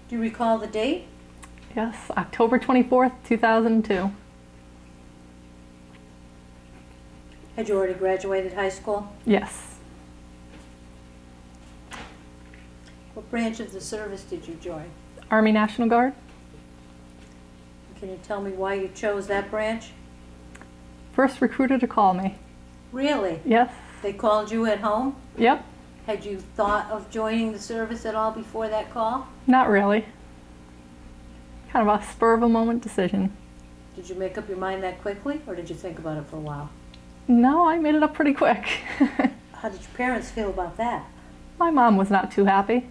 Do you recall the date? Yes, October 24th, 2002. Had you already graduated high school? Yes. What branch of the service did you join? Army National Guard. Can you tell me why you chose that branch? First recruiter to call me. Really? Yes. They called you at home? Yep. Had you thought of joining the service at all before that call? Not really. Kind of a spur of a moment decision. Did you make up your mind that quickly, or did you think about it for a while? No, I made it up pretty quick. How did your parents feel about that? My mom was not too happy.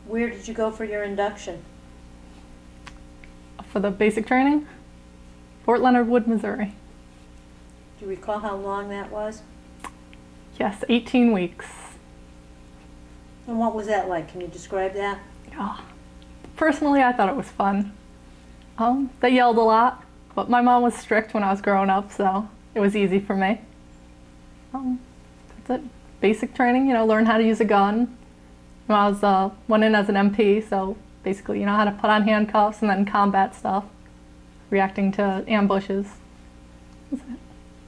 Where did you go for your induction? For the basic training, Fort Leonard Wood, Missouri. Do you recall how long that was? Yes, 18 weeks. And what was that like? Can you describe that? Oh, personally, I thought it was fun. They yelled a lot, but my mom was strict when I was growing up, so it was easy for me. That's it. Basic training, learn how to use a gun. I was went in as an MP, so basically, how to put on handcuffs and then combat stuff, reacting to ambushes. That's it.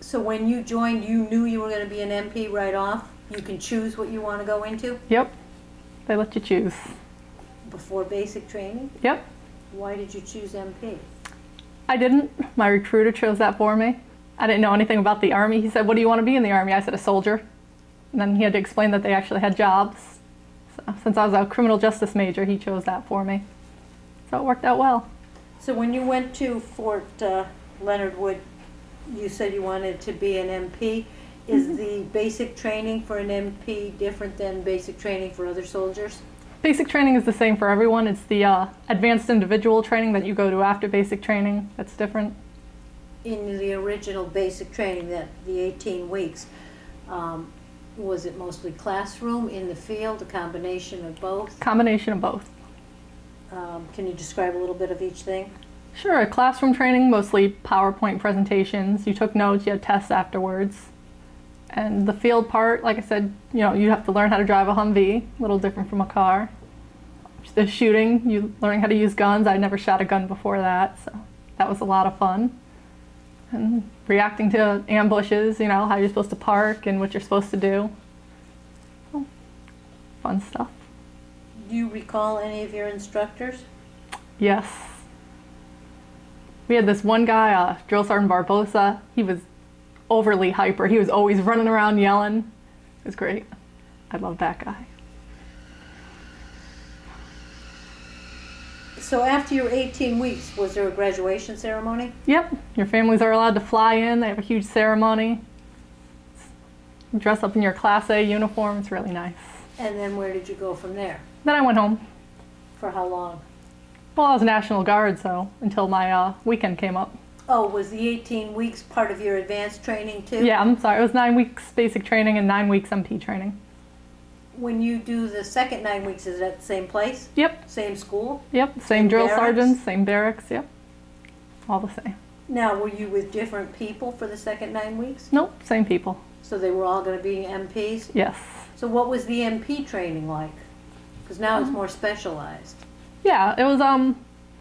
So when you joined, you knew you were going to be an MP right off? You can choose what you want to go into? Yep. They let you choose. Before basic training? Yep. Why did you choose MP? I didn't. My recruiter chose that for me. I didn't know anything about the Army. He said, "What do you want to be in the Army?" I said, "A soldier." And then he had to explain that they actually had jobs. So, since I was a criminal justice major, he chose that for me. So it worked out well. So when you went to Fort Leonard Wood, you said you wanted to be an MP. Is the basic training for an MP different than basic training for other soldiers? Basic training is the same for everyone. It's the advanced individual training that you go to after basic training that's different. In the original basic training, the 18 weeks, was it mostly classroom, in the field, a combination of both? Combination of both. Can you describe a little bit of each thing? Sure. Classroom training, mostly PowerPoint presentations. You took notes, you had tests afterwards. And the field part, like I said, you have to learn how to drive a Humvee, a little different from a car. The shooting, you learning how to use guns. I never shot a gun before that, so that was a lot of fun. And reacting to ambushes, how you're supposed to park and what you're supposed to do. Well, fun stuff. Do you recall any of your instructors? Yes. We had this one guy, Drill Sergeant Barbosa. He was overly hyper. He was always running around yelling. It was great. I love that guy. So after your 18 weeks, was there a graduation ceremony? Yep. Your families are allowed to fly in. They have a huge ceremony. You dress up in your Class A uniform. It's really nice. And then where did you go from there? Then I went home. For how long? Well, I was National Guard, so until my weekend came up. Oh, was the 18 weeks part of your advanced training too? Yeah, I'm sorry. It was 9 weeks basic training and 9 weeks MP training. When you do the second 9 weeks, is it at the same place? Yep. Same school? Yep. Same drill barracks? sergeants, same barracks. Yep. All the same. Now, were you with different people for the second 9 weeks? Nope. Same people. So they were all going to be MPs? Yes. So what was the MP training like? Because now it's more specialized. Yeah, it was,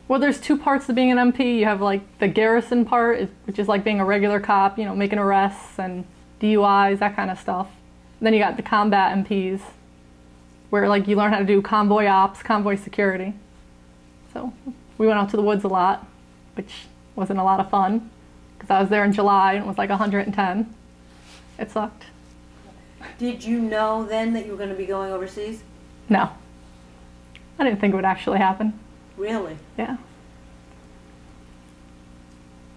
well, there's two parts to being an MP. You have, like, the garrison part, which is like being a regular cop, making arrests and DUIs, that kind of stuff. And then you got the combat MPs, where, like, you learn how to do convoy ops, convoy security. So we went out to the woods a lot, which wasn't a lot of fun, because I was there in July and it was like 110. It sucked. Did you know then that you were going to be going overseas? No. I didn't think it would actually happen. Really? Yeah.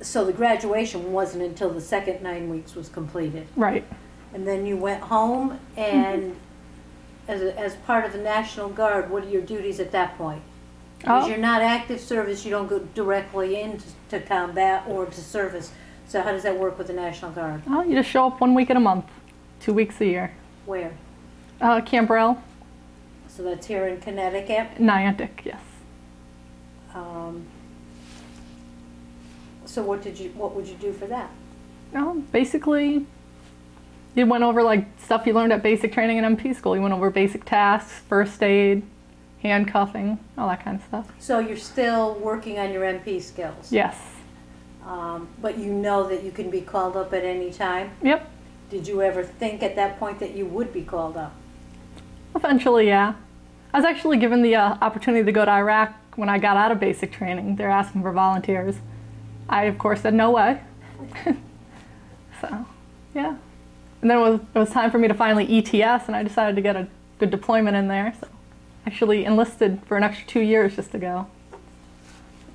So the graduation wasn't until the second 9 weeks was completed. Right. And then you went home, and as part of the National Guard, what are your duties at that point? Because you're not active service, you don't go directly into combat or to service. So how does that work with the National Guard? Oh, you just show up 1 week in a month, 2 weeks a year. Where? Camp Rel. So that's here in Connecticut? Niantic, yes. So what would you do for that? Basically, You went over like stuff you learned at basic training in MP school. You went over basic tasks, first aid, handcuffing, all that kind of stuff. So you're still working on your MP skills? Yes. But you know that you can be called up at any time? Yep. Did you ever think at that point that you would be called up? Eventually, yeah. I was actually given the opportunity to go to Iraq when I got out of basic training. They're asking for volunteers. I, of course, said no way. So, yeah. And then it was time for me to finally ETS, and I decided to get a good deployment in there. So, actually enlisted for an extra 2 years just to go.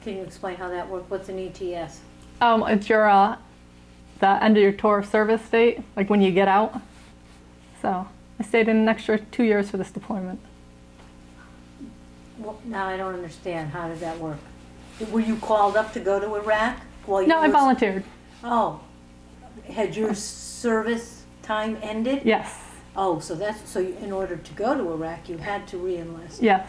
Can you explain how that works? What's an ETS? It's your the end of your tour of service date, like when you get out. So I stayed in an extra 2 years for this deployment. Well, now I don't understand. How did that work? Were you called up to go to Iraq? No, I volunteered. Oh, had your service time ended? Yes. Oh, so in order to go to Iraq, you had to re-enlist. Yes.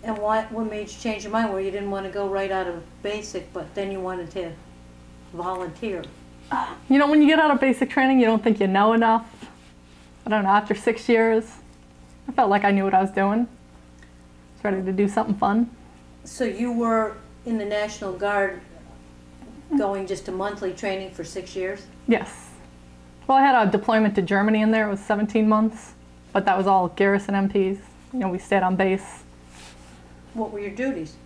And what made you change your mind where you didn't want to go right out of basic, but then you wanted to volunteer? You know, when you get out of basic training, you don't think you know enough. I don't know, after 6 years, I felt like I knew what I was doing. I was ready to do something fun. So you were in the National Guard going just to monthly training for 6 years? Yes. Well, I had a deployment to Germany in there. It was 17 months, but that was all garrison MPs. You know, we stayed on base. What were your duties?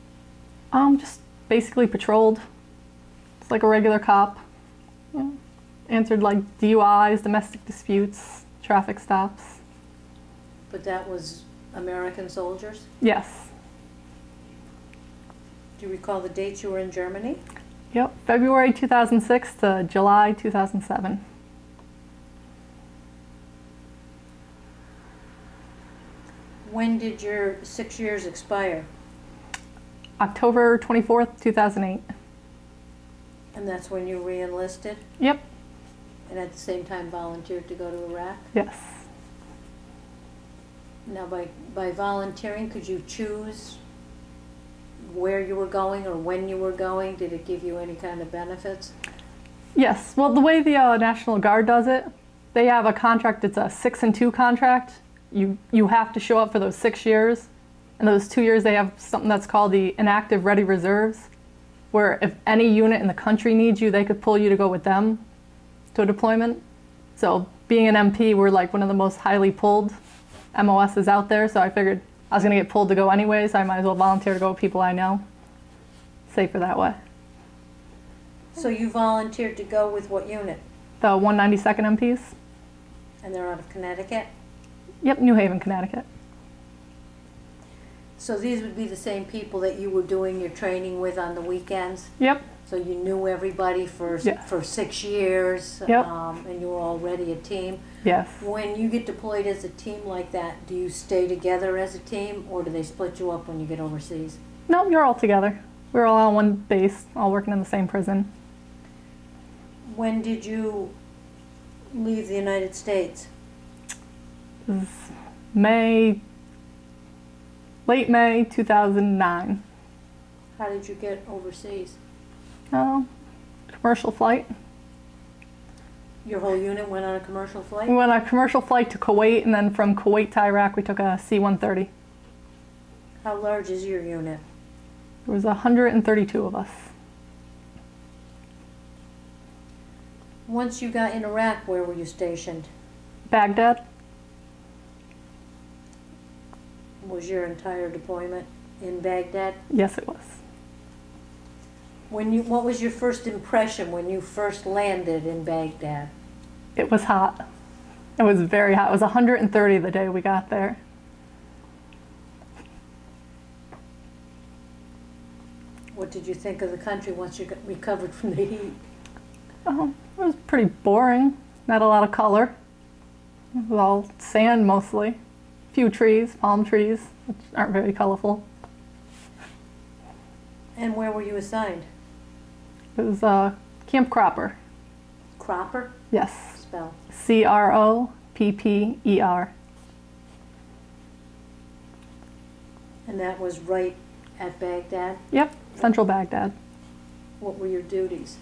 Just basically patrolled. It's like a regular cop. You know, answered like DUIs, domestic disputes, traffic stops. But that was American soldiers? Yes. Do you recall the dates you were in Germany? Yep, February 2006 to July 2007. When did your 6 years expire? October 24th, 2008. And that's when you re-enlisted? Yep. And at the same time volunteered to go to Iraq? Yes. Now by volunteering, could you choose where you were going or when you were going? Did it give you any kind of benefits? Yes. Well, the way the National Guard does it, they have a contract. It's a 6-2 contract. You have to show up for those 6 years. And those 2 years, they have something that's called the inactive ready reserves, where if any unit in the country needs you, they could pull you to go with them to a deployment. So being an MP, we're like one of the most highly pulled MOSs out there. So I figured I was going to get pulled to go anyways. So I might as well volunteer to go with people I know. Safer that way. So you volunteered to go with what unit? The 192nd MPs. And they're out of Connecticut? Yep, New Haven, Connecticut. So these would be the same people that you were doing your training with on the weekends? Yep. So you knew everybody for 6 years, Yep. And you were already a team? Yes. When you get deployed as a team like that, do you stay together as a team, or do they split you up when you get overseas? No, you're all together. We're all on one base, all working in the same prison. When did you leave the United States? It was late May 2009. How did you get overseas? Commercial flight. Your whole unit went on a commercial flight? We went on a commercial flight to Kuwait, and then from Kuwait to Iraq, we took a C-130. How large is your unit? There was 132 of us. Once you got in Iraq, where were you stationed? Baghdad. Was your entire deployment in Baghdad? Yes, it was. What was your first impression when you first landed in Baghdad? It was hot. It was very hot. It was 130 the day we got there. What did you think of the country once you got recovered from the heat? It was pretty boring. Not a lot of color. It was all sand mostly. A few trees, palm trees, which aren't very colorful. And where were you assigned? It was Camp Cropper. Cropper? Yes. Spell. Cropper. And that was right at Baghdad? Yep, central Baghdad. What were your duties?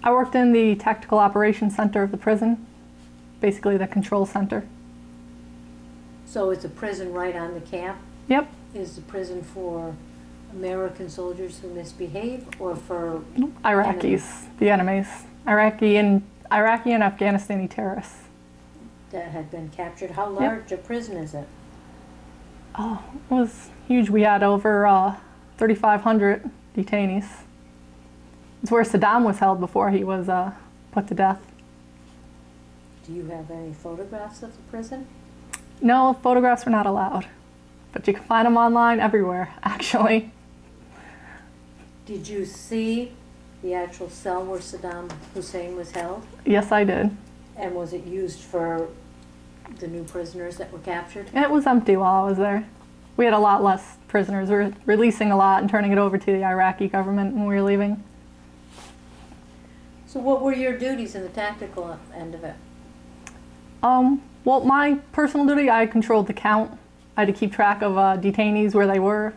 I worked in the Tactical Operations Center of the prison, basically the control center. So it's a prison right on the camp? Yep. Is the prison for American soldiers who misbehave or for Iraqis, enemies? the enemies. Iraqi and Afghanistani terrorists. That had been captured. How large a prison is it? Oh, it was huge. We had over 3,500 detainees. It's where Saddam was held before he was put to death. Do you have any photographs of the prison? No, photographs were not allowed, but you can find them online everywhere, actually. Did you see the actual cell where Saddam Hussein was held? Yes, I did. And was it used for the new prisoners that were captured? It was empty while I was there. We had a lot less prisoners. We were releasing a lot and turning it over to the Iraqi government when we were leaving. So what were your duties in the tactical end of it? Well, my personal duty, I controlled the count. I had to keep track of detainees, where they were.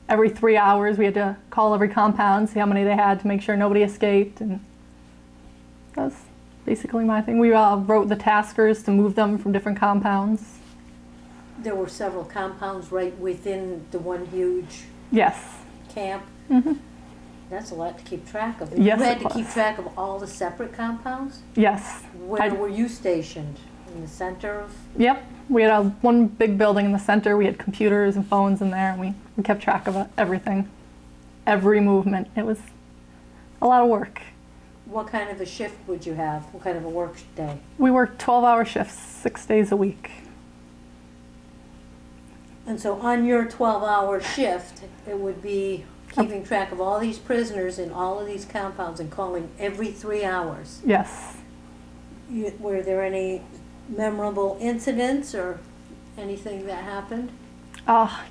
Every 3 hours, we had to call every compound, see how many they had to make sure nobody escaped. And that's basically my thing. We wrote the taskers to move them from different compounds. There were several compounds right within the one huge Yes. camp. Mm-hmm. That's a lot to keep track of. Yes, You had it to was. keep track of all the separate compounds? Yes. Where were you stationed? In the center of? Yep. We had one big building in the center. We had computers and phones in there, and we kept track of everything. Every movement. It was a lot of work. What kind of a shift would you have? What kind of a work day? We worked 12-hour shifts, 6 days a week. And so on your 12-hour shift, it would be keeping track of all these prisoners in all of these compounds and calling every 3 hours. Yes. Were there any memorable incidents or anything that happened?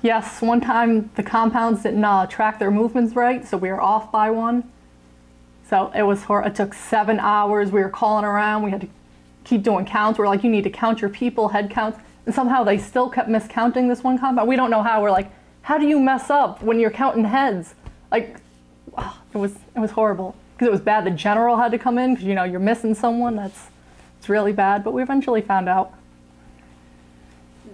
Yes. One time the compounds didn't track their movements right, so we were off by one. So it took 7 hours. We were calling around. We had to keep doing counts. We're like, you need to count your people, head counts. And somehow they still kept miscounting this one compound. We don't know how. We're like, how do you mess up when you're counting heads? Like, it was horrible. Because it was bad. The general had to come in because, you're missing someone. It's really bad. But we eventually found out.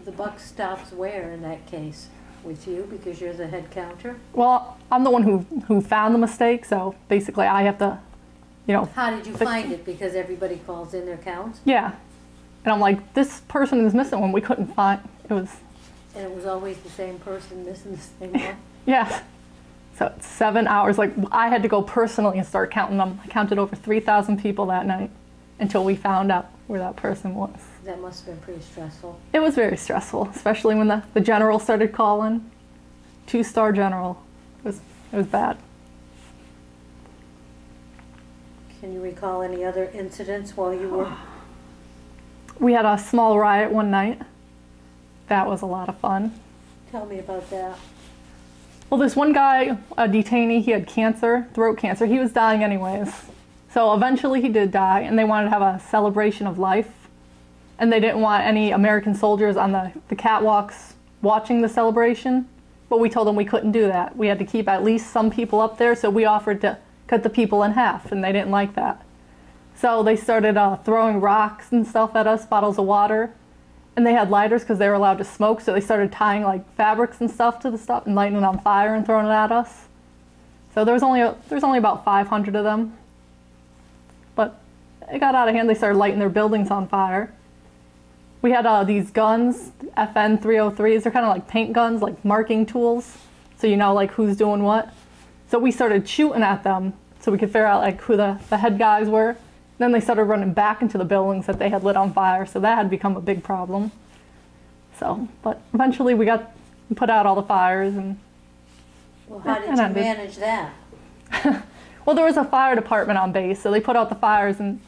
The buck stops where in that case? With you because you're the head counter? Well, I'm the one who found the mistake. So basically I have to, How did you find it? Because everybody calls in their counts? Yeah. And I'm like, this person is missing one. We couldn't find. And it was always the same person missing the same one? Yeah. So it's 7 hours. Like, I had to go personally and start counting them. I counted over 3,000 people that night until we found out where that person was. That must have been pretty stressful. It was very stressful, especially when the general started calling. 2-star general. It was bad. Can you recall any other incidents while you were? We had a small riot one night. That was a lot of fun. Tell me about that. Well, this one guy, a detainee, he had cancer, throat cancer. He was dying anyways. So eventually he did die, and they wanted to have a celebration of life. And they didn't want any American soldiers on the catwalks watching the celebration. But we told them we couldn't do that. We had to keep at least some people up there, so we offered to cut the people in half, and they didn't like that. So they started throwing rocks and stuff at us, bottles of water. And they had lighters because they were allowed to smoke, so they started tying like fabrics and stuff to the stuff and lighting it on fire and throwing it at us. So there's only about 500 of them. But it got out of hand. They started lighting their buildings on fire. We had these guns, FN 303s. They're kind of like paint guns, like marking tools. So you know like who's doing what. So we started shooting at them so we could figure out like who the head guys were. Then they started running back into the buildings that they had lit on fire, so that had become a big problem. But eventually we put out all the fires and. Well, how did you manage that? Well, there was a fire department on base, so they put out the fires, and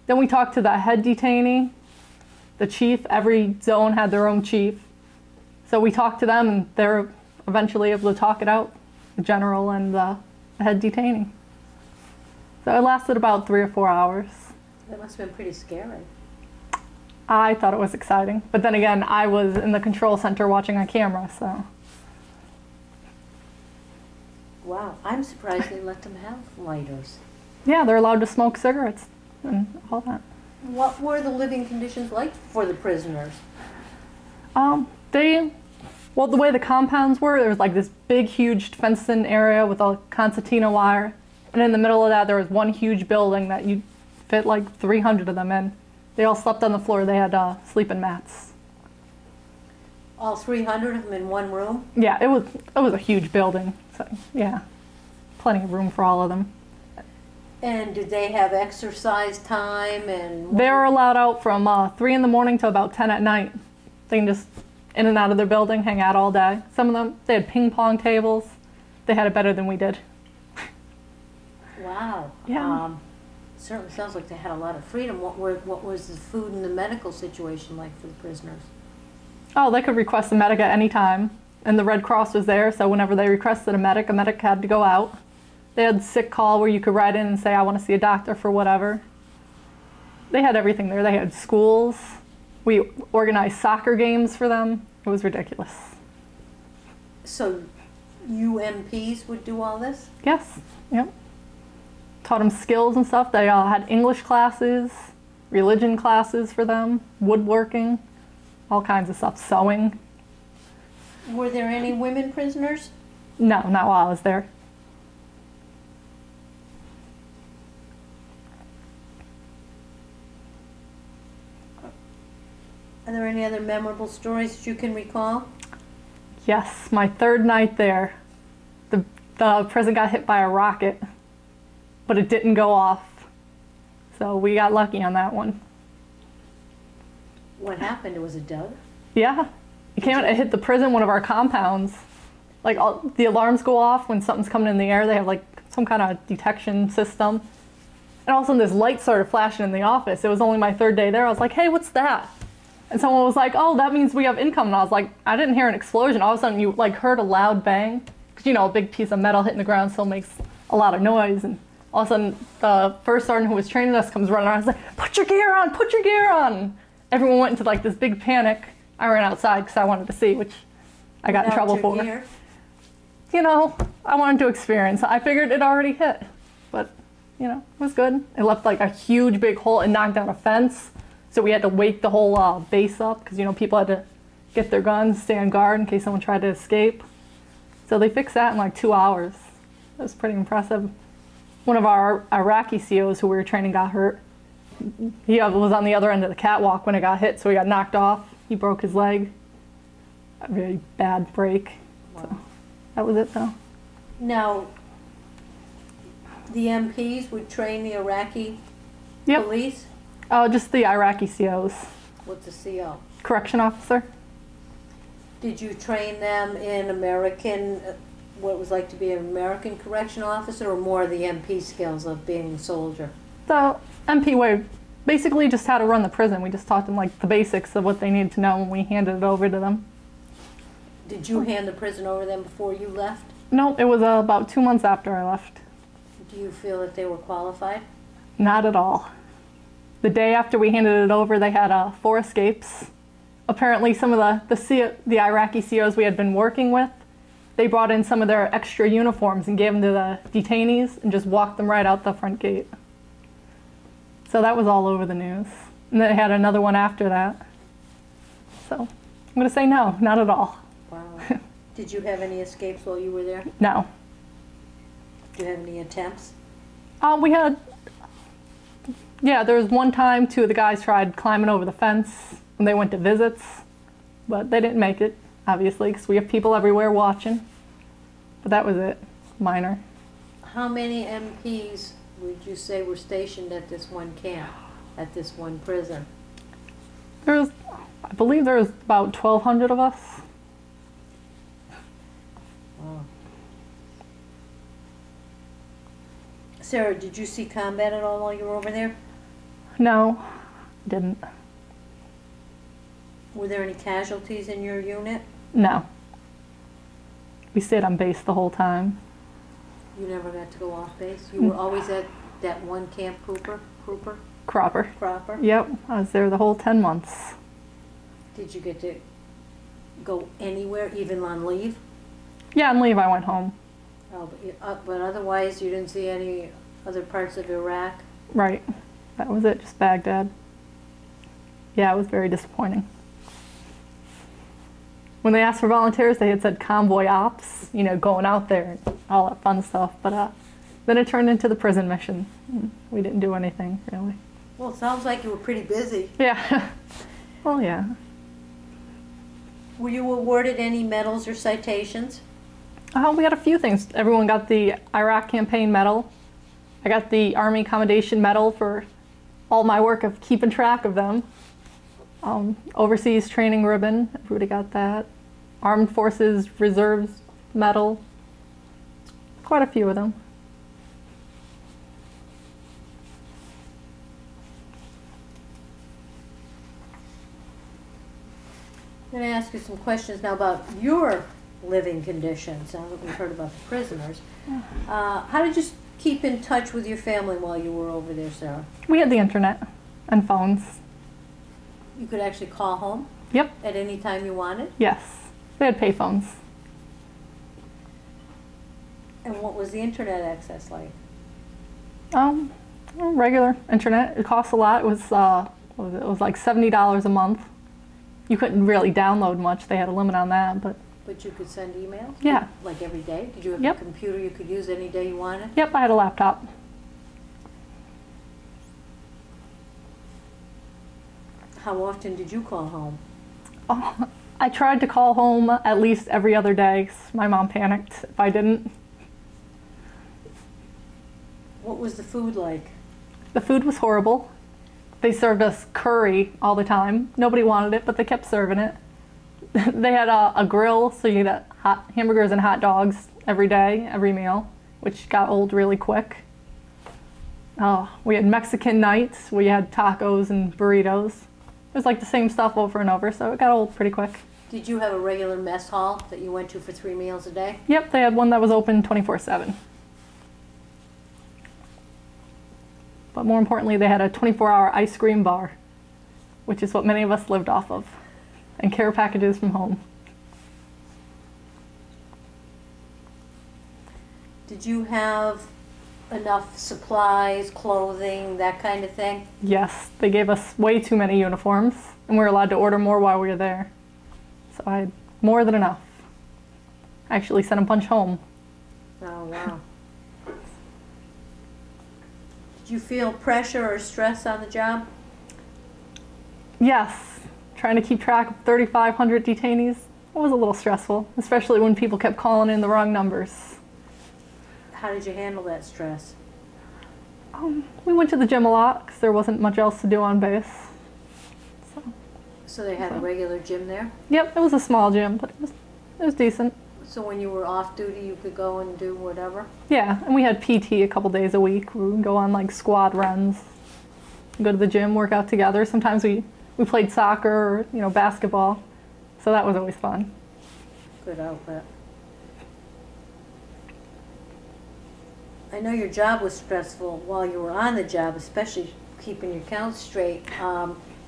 then we talked to the head detainee, the chief. Every zone had their own chief, so we talked to them, and they were eventually able to talk it out, the general and the head detainee. So it lasted about 3 or 4 hours. That must have been pretty scary. I thought it was exciting. But then again, I was in the control center watching on camera, so. Wow, I'm surprised they let them have lighters. Yeah, they're allowed to smoke cigarettes and all that. What were the living conditions like for the prisoners? Well, the way the compounds were, there was like this big, huge fenced-in area with a concertina wire. And in the middle of that, there was one huge building that you'd fit like 300 of them in. They all slept on the floor. They had sleeping mats. All 300 of them in one room? Yeah, it was a huge building. So, yeah, plenty of room for all of them. And did they have exercise time? And they were allowed out from 3 in the morning to about 10 at night. They can just in and out of their building, hang out all day. Some of them, they had ping pong tables. They had it better than we did. Wow. Yeah. Certainly sounds like they had a lot of freedom. What was the food and the medical situation like for the prisoners? Oh, they could request a medic at any time. And the Red Cross was there, so whenever they requested a medic had to go out. They had sick call where you could write in and say, I want to see a doctor for whatever. They had everything there. They had schools. We organized soccer games for them. It was ridiculous. So UMPs would do all this? Yes, yep. Taught them skills and stuff. They all had English classes, religion classes for them, woodworking, all kinds of stuff, sewing. Were there any women prisoners? No, not while I was there. Are there any other memorable stories that you can recall? Yes, my third night there, the prison got hit by a rocket, but it didn't go off. So we got lucky on that one. What happened? Was it Doug? Yeah, it hit the prison, one of our compounds. Like the alarms go off when something's coming in the air. They have like some kind of detection system. And all of a sudden this light started flashing in the office. It was only my third day there. I was like, hey, what's that? And someone was like, oh, that means we have income. And I was like, I didn't hear an explosion. All of a sudden you like heard a loud bang. Because, you know, a big piece of metal hitting the ground still makes a lot of noise. And all of a sudden the first sergeant who was training us comes running around. I was like, put your gear on, put your gear on. Everyone went into like this big panic. I ran outside because I wanted to see, which I got in trouble for. Gear? You know, I wanted to experience. I figured it already hit. But, you know, it was good. It left like a huge big hole and knocked down a fence. So we had to wake the whole base up because, you know, people had to get their guns, stay on guard in case someone tried to escape. So they fixed that in like 2 hours. That was pretty impressive. One of our Iraqi COs who we were training got hurt. He was on the other end of the catwalk when it got hit, so he got knocked off. He broke his leg. A very bad break. Wow. So that was it though. Now, the MPs would train the Iraqi police? Oh, just the Iraqi COs. What's a CO? Correction officer. Did you train them in American, what it was like to be an American correction officer, or more of the MP skills of being a soldier? The MP way, basically just how to run the prison. We just taught them like the basics of what they needed to know when we handed it over to them. Did you hand the prison over to them before you left? No, it was about 2 months after I left. Do you feel that they were qualified? Not at all. The day after we handed it over, they had 4 escapes. Apparently some of the Iraqi COs we had been working with, they brought in some of their extra uniforms and gave them to the detainees and just walked them right out the front gate. So that was all over the news. And then they had another one after that. So I'm going to say no, not at all. Wow. Did you have any escapes while you were there? No. Did you have any attempts? We had, yeah, there was one time 2 of the guys tried climbing over the fence when they went to visits, but they didn't make it, obviously, because we have people everywhere watching. But that was it, minor. How many MPs would you say were stationed at this one camp, at this one prison? I believe there was about 1,200 of us. Wow. Sarah, did you see combat at all while you were over there? No, didn't. Were there any casualties in your unit? No. We stayed on base the whole time. You never got to go off base? You were always at that one camp, Cropper. Cropper? Yep, I was there the whole 10 months. Did you get to go anywhere, even on leave? Yeah, on leave I went home. Oh, but otherwise you didn't see any other parts of Iraq? Right. That was it, just Baghdad. Yeah, it was very disappointing. When they asked for volunteers, they had said convoy ops, you know, going out there and all that fun stuff. But then it turned into the prison mission. We didn't do anything, really. Well, it sounds like you were pretty busy. Yeah. Well, yeah. Were you awarded any medals or citations? We got a few things. Everyone got the Iraq Campaign Medal. I got the Army Commendation Medal for all my work of keeping track of them. Overseas Training Ribbon, everybody got that. Armed Forces Reserves Medal. Quite a few of them. I'm going to ask you some questions now about your living conditions. Now that we've heard about the prisoners. How did you keep in touch with your family while you were over there, Sarah? We had the internet and phones. You could actually call home? Yep. At any time you wanted? Yes. They had payphones. And what was the internet access like? Regular internet. It costs a lot. It was what was it? It was like $70 a month. You couldn't really download much. They had a limit on that, but. But you could send emails? Yeah. Like every day? Did you have Yep. a computer you could use any day you wanted? Yep, I had a laptop. How often did you call home? Oh, I tried to call home at least every other day 'cause my mom panicked if I didn't. What was the food like? The food was horrible. They served us curry all the time. Nobody wanted it, but they kept serving it. They had a grill, so you get hot hamburgers and hot dogs every day, every meal, which got old really quick. We had Mexican nights. We had tacos and burritos. It was like the same stuff over and over, so it got old pretty quick. Did you have a regular mess hall that you went to for 3 meals a day? Yep, they had one that was open 24/7. But more importantly, they had a 24-hour ice cream bar, which is what many of us lived off of, and care packages from home. Did you have enough supplies, clothing, that kind of thing? Yes, they gave us way too many uniforms, and we were allowed to order more while we were there. So I had more than enough. I actually sent a bunch home. Oh, wow. Did you feel pressure or stress on the job? Yes, trying to keep track of 3,500 detainees, it was a little stressful, especially when people kept calling in the wrong numbers. How did you handle that stress? We went to the gym a lot because there wasn't much else to do on base. So they had a regular gym there? Yep, it was a small gym, but it was decent. So when you were off duty, you could go and do whatever? Yeah, and we had PT a couple days a week. We would go on like squad runs, go to the gym, work out together. Sometimes we played soccer or basketball, so that was always fun. Good outlet. I know your job was stressful while you were on the job, especially keeping your counts straight.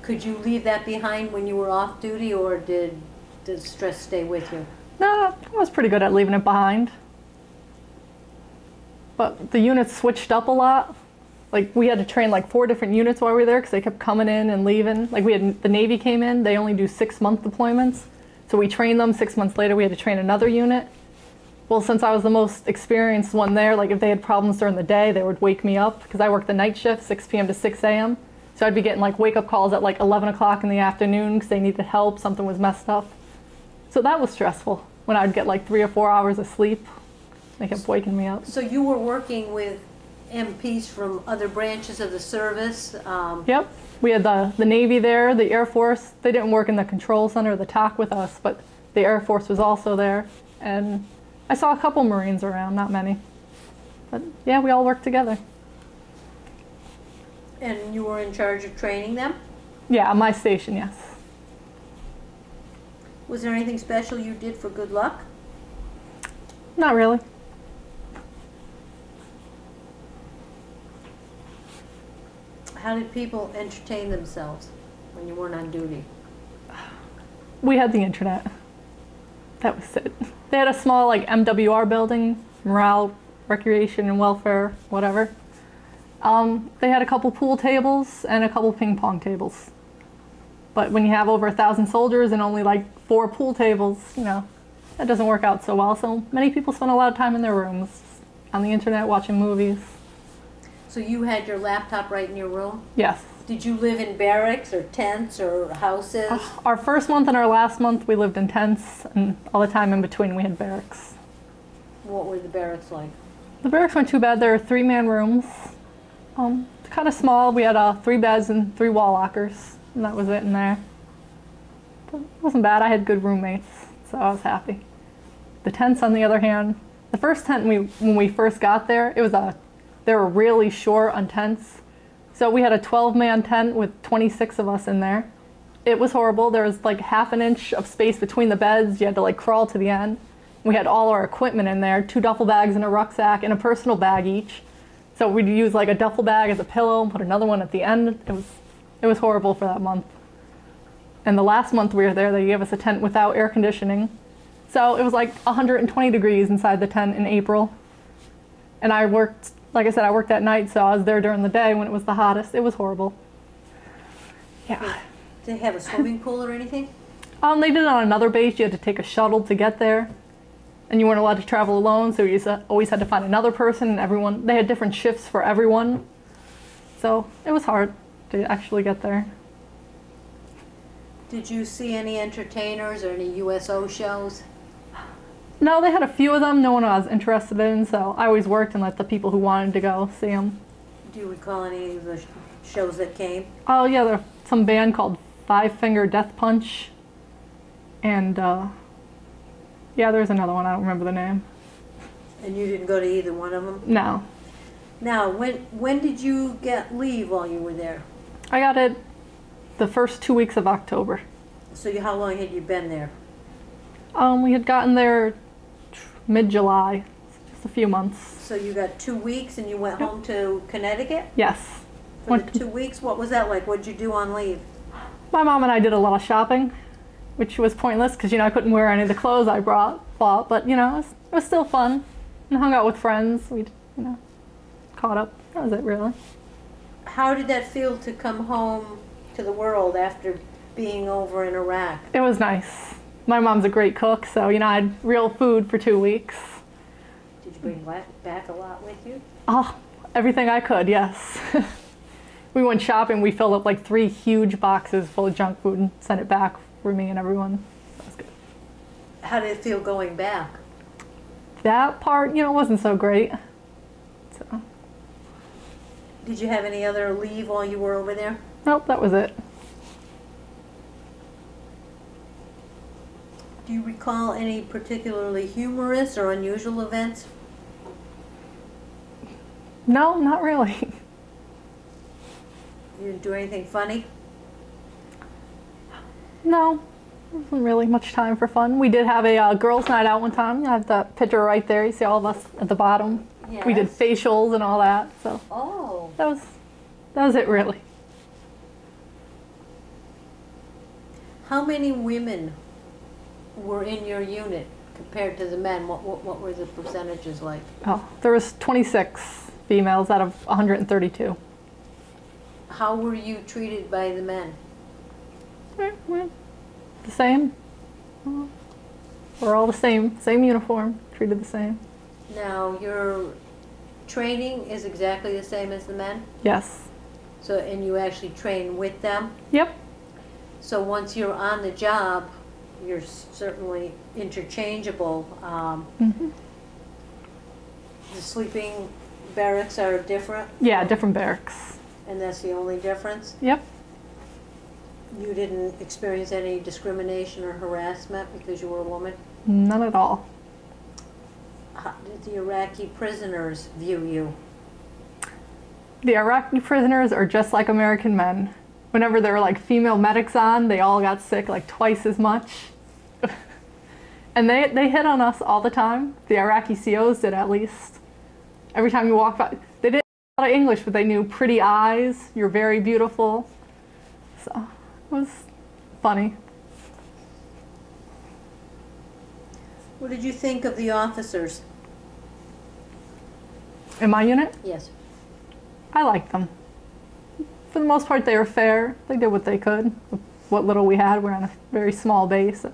Could you leave that behind when you were off duty, or did the stress stay with you? No, I was pretty good at leaving it behind. But the units switched up a lot. Like, we had to train like 4 different units while we were there because they kept coming in and leaving. Like, the Navy came in, they only do 6-month deployments. So we trained them, 6 months later we had to train another unit. Well, since I was the most experienced one there, like if they had problems during the day, they would wake me up because I worked the night shift, 6 p.m. to 6 a.m. So I'd be getting like wake-up calls at like 11 o'clock in the afternoon because they needed help, something was messed up. So that was stressful when I'd get like 3 or 4 hours of sleep. They kept waking me up. So you were working with MPs from other branches of the service? Yep. We had the Navy there, the Air Force. They didn't work in the control center or the TOC with us, but the Air Force was also there. And I saw a couple Marines around, not many. But yeah, we all worked together. And you were in charge of training them? Yeah, on my station, yes. Was there anything special you did for good luck? Not really. How did people entertain themselves when you weren't on duty? We had the internet. That was it. They had a small like MWR building, morale, recreation and welfare, whatever. They had a couple pool tables and a couple ping pong tables. But when you have over 1,000 soldiers and only like 4 pool tables, you know, that doesn't work out so well. So many people spend a lot of time in their rooms, on the internet, watching movies. So you had your laptop right in your room? Yes. Did you live in barracks or tents or houses? Our first month and our last month we lived in tents, and all the time in between we had barracks. What were the barracks like? The barracks weren't too bad. There were 3-man rooms. Kind of small. We had 3 beds and 3 wall lockers, and that was it in there. But it wasn't bad. I had good roommates, so I was happy. The tents, on the other hand, the first tent when we first got there, they were really short on tents. So we had a 12-man tent with 26 of us in there. It was horrible. There was like half an inch of space between the beds. You had to like crawl to the end. We had all our equipment in there, 2 duffel bags and a rucksack and a personal bag each. So we'd use like a duffel bag as a pillow and put another one at the end. It was horrible for that month. And the last month we were there, they gave us a tent without air conditioning. So it was like 120 degrees inside the tent in April. And I worked, like I said, I worked at night, so I was there during the day when it was the hottest. It was horrible. Yeah. Did they have a swimming pool or anything? They did it on another base. You had to take a shuttle to get there. And you weren't allowed to travel alone, so you always had to find another person, and they had different shifts for everyone. So it was hard to actually get there. Did you see any entertainers or any USO shows? No, they had a few of them. No one I was interested in, so I always worked and let the people who wanted to go see them. Do you recall any of the shows that came? Oh yeah, there's some band called Five Finger Death Punch, and yeah, there's another one. I don't remember the name. And you didn't go to either one of them? No. Now, when did you get leave while you were there? I got it the first 2 weeks of October. So how long had you been there? We had gotten there mid-July, just a few months. So you got 2 weeks and you went home to Connecticut? Yes. For the 2 weeks? What was that like? What did you do on leave? My mom and I did a lot of shopping, which was pointless because, I couldn't wear any of the clothes I bought, but, it was still fun. And hung out with friends. We, caught up. That was it, really. How did that feel to come home to the world after being over in Iraq? It was nice. My mom's a great cook, so, I had real food for 2 weeks. Did you bring back a lot with you? Oh, everything I could, yes. We went shopping. We filled up like 3 huge boxes full of junk food and sent it back for me and everyone. That was good. How did it feel going back? That part, wasn't so great. So. Did you have any other leave while you were over there? Nope, that was it. Do you recall any particularly humorous or unusual events? No, not really. You didn't do anything funny? No, there wasn't really much time for fun. We did have a girls' night out one time. I have the picture right there. You see all of us at the bottom. Yes. We did facials and all that. So Oh. that was it, really. How many women were in your unit compared to the men? What were the percentages like? Oh, there was 26 females out of 132. How were you treated by the men? We're the same. We're all the same uniform, treated the same. Now, your training is exactly the same as the men? Yes. So, and you actually train with them? Yep. So once you're on the job, you're certainly interchangeable. The sleeping barracks are different? Yeah, different barracks. And that's the only difference? Yep. You didn't experience any discrimination or harassment because you were a woman? None at all. How did the Iraqi prisoners view you? The Iraqi prisoners are just like American men. Whenever there were like female medics on, they all got sick like twice as much. And they hit on us all the time. The Iraqi COs did, at least. Every time you walk by, they didn't know a lot of English, but they knew pretty eyes, you're very beautiful. So it was funny. What did you think of the officers? In my unit, Yes. I liked them. For the most part, they were fair. They did what they could. what little we had. We're on a very small base. So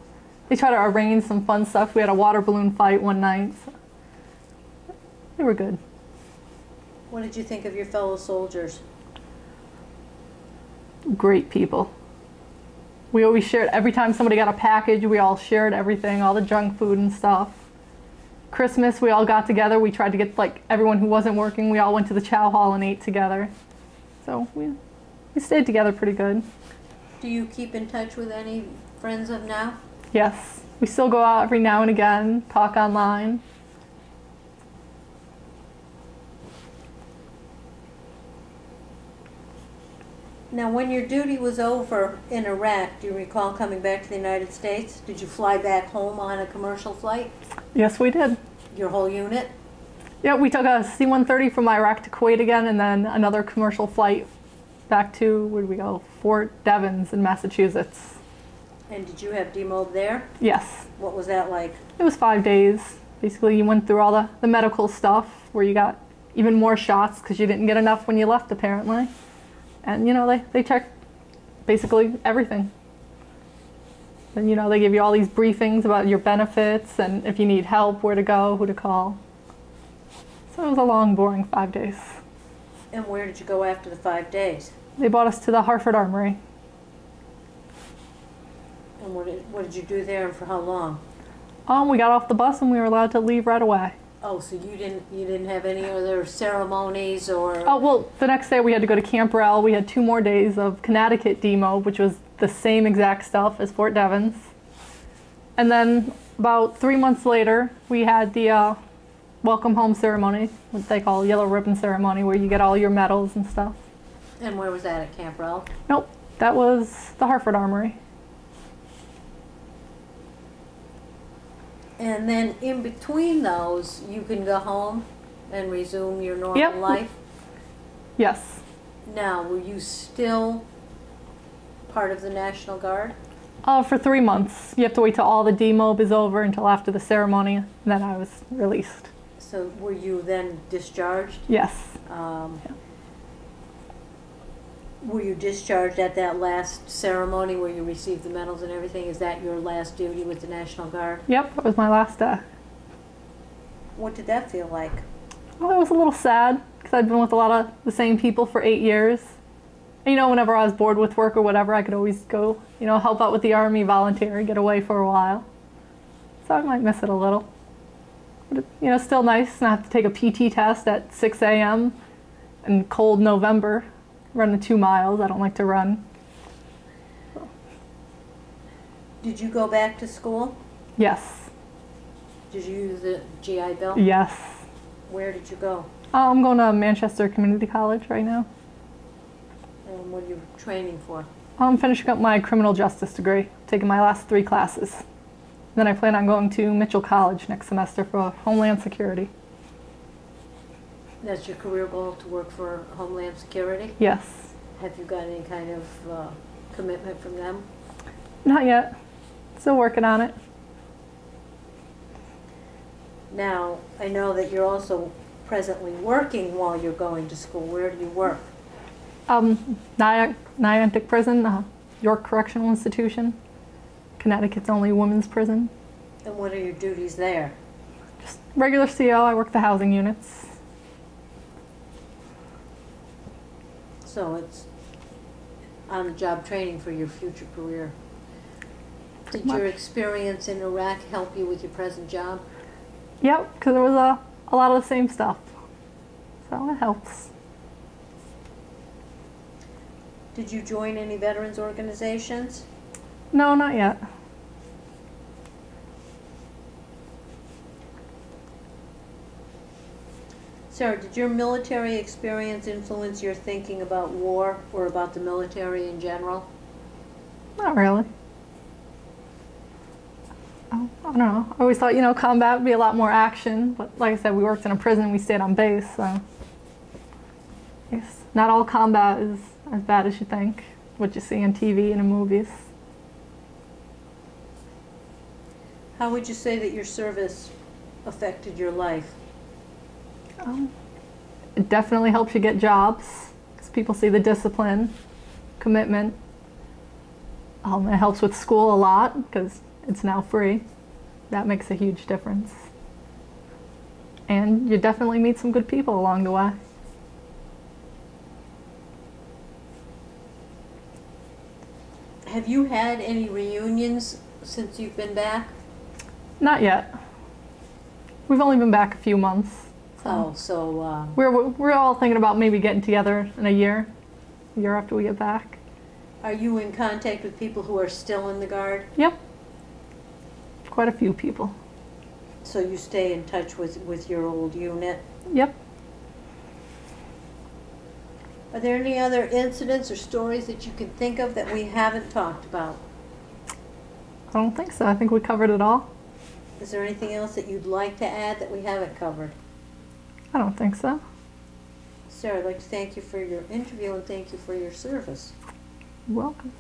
they tried to arrange some fun stuff. We had a water balloon fight one night. So they were good. What did you think of your fellow soldiers? Great people. We always shared, every time somebody got a package, we all shared everything, all the junk food and stuff. Christmas, we all got together. We tried to get, like, everyone who wasn't working, we all went to the chow hall and ate together. So we stayed together pretty good. Do you keep in touch with any friends of now? Yes. We still go out every now and again, talk online. Now, when your duty was over in Iraq, do you recall coming back to the United States? Did you fly back home on a commercial flight? Yes, we did. Your whole unit? Yeah, we took a C-130 from Iraq to Kuwait again, and then another commercial flight back to, where did we go? Fort Devens in Massachusetts. And did you have demob there? Yes. What was that like? It was 5 days. Basically, you went through all the medical stuff where you got even more shots because you didn't get enough when you left, apparently. And, you know, they checked basically everything. And, you know, they give you all these briefings about your benefits and if you need help, where to go, who to call. So it was a long, boring 5 days. And where did you go after the 5 days? They brought us to the Hartford Armory. And what did you do there and for how long? We got off the bus and we were allowed to leave right away. Oh, so you didn't have any other ceremonies or? Oh, well, the next day we had to go to Camp Rel. We had 2 more days of Connecticut demo, which was the same exact stuff as Fort Devens. And then about 3 months later, we had the welcome home ceremony, what they call yellow ribbon ceremony, where you get all your medals and stuff. And where was that, at Camp Rel? Nope, that was the Hartford Armory. And then in between those, you can go home and resume your normal life? Yes. Now, were you still part of the National Guard? For 3 months. You have to wait till all the demob is over until after the ceremony, and then I was released. So were you then discharged? Yes. Were you discharged at that last ceremony where you received the medals and everything? Is that your last duty with the National Guard? Yep, that was my last day. What did that feel like? Well, it was a little sad because I'd been with a lot of the same people for 8 years. And, you know, whenever I was bored with work or whatever, I could always go, you know, help out with the Army, volunteer, get away for a while. So I might miss it a little. But, you know, still nice not have to take a PT test at 6 a.m. in cold November. Running 2 miles. I don't like to run. Did you go back to school? Yes. Did you use the GI Bill? Yes. Where did you go? I'm going to Manchester Community College right now. And what are you training for? I'm finishing up my criminal justice degree, taking my last 3 classes. Then I plan on going to Mitchell College next semester for Homeland Security. That's your career goal, to work for Homeland Security? Yes. Have you got any kind of commitment from them? Not yet. Still working on it. Now, I know that you're also presently working while you're going to school. Where do you work? Niantic Prison, York Correctional Institution. Connecticut's only women's prison. And what are your duties there? Just regular CO. I work the housing units. So it's on-the-job training for your future career. Did your experience in Iraq help you with your present job? Yep, because there was a lot of the same stuff. So it helps. Did you join any veterans organizations? No, not yet. Sarah, did your military experience influence your thinking about war or about the military in general? Not really. I don't know. I always thought, you know, combat would be a lot more action, but like I said, we worked in a prison, we stayed on base, so I guess not all combat is as bad as you think, what you see on TV and in movies. How would you say that your service affected your life? It definitely helps you get jobs because people see the discipline, commitment. It helps with school a lot because it's now free. That makes a huge difference. And you definitely meet some good people along the way. Have you had any reunions since you've been back? Not yet. We've only been back a few months. We're all thinking about maybe getting together in a year after we get back. Are you in contact with people who are still in the Guard? Yep. Quite a few people. So you stay in touch with your old unit? Yep. Are there any other incidents or stories that you can think of that we haven't talked about? I don't think so. I think we covered it all. Is there anything else that you'd like to add that we haven't covered? I don't think so. Sarah, I'd like to thank you for your interview and thank you for your service. You're welcome.